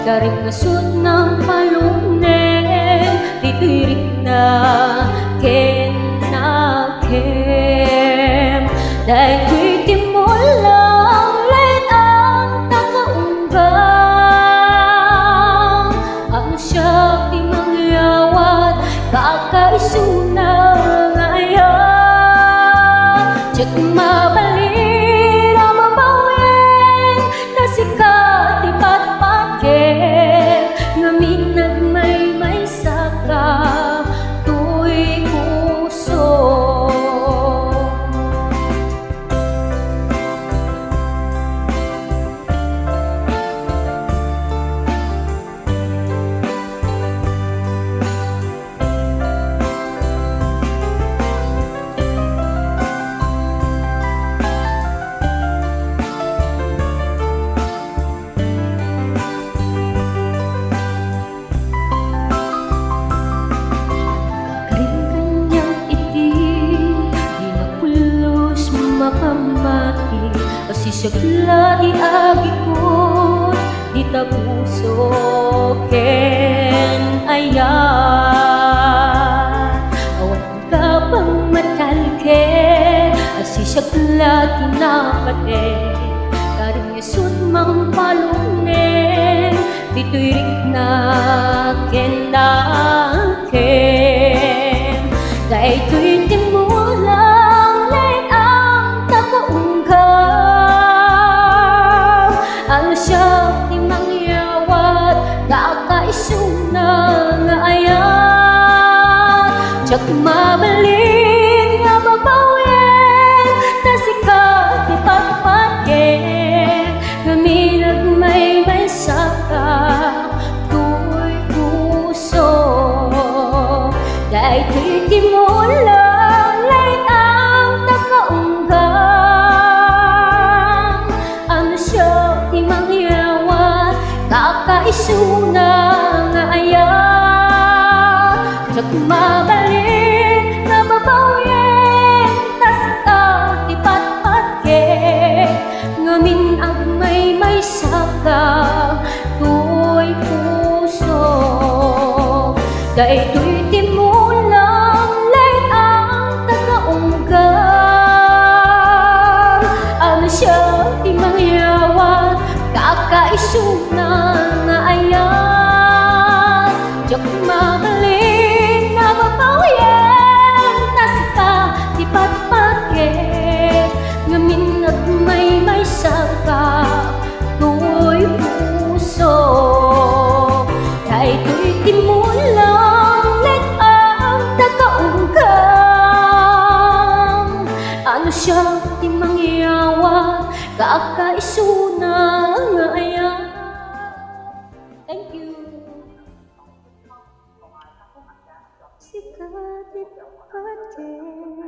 Garing nasud ng palunen, titirik na ken na kem. Dahil kuiti mo lang let ang takaunggang. Ang siya di mangyawat, kakaisuna ngaya. Diyak mabalir ang mabawin, nasikat ipatpakit. Ngamin nagmay-may saka, tuy puso. Makamati kasi siya di agikot di tapuso ken ayan. Awan ka pang matalken kasi siya kinapate. Karing yasud mang palunen, dituirik na ken na ken. Dahil to'y timula nga ayan. Diyak mabalin nga babawin, nasikat ipatpatken. Ngamin nagmay-may saka, tuy puso. Dahil to'y timulang lait ang takaunggang. Ano siya di mangyawat, kakaisuna nga ayan. Diyak mabalin nga babawin, nasikat ipatpatken. Ngamin ang may saka, tuy puso. Dahil to'y timulang lait ang takaunggang. Ano siya di mangyawat, kakaisuna nga ayan. Diyak mabalin nga babawin, nasikat ipatpatken. Ngamin nagmay-may saka, tuy puso. Dahil to'y timulang let ang takaunggang. Ano siya di mangyawat, kakaisuna nga ayan. Thank you. Sikat ipatpatken.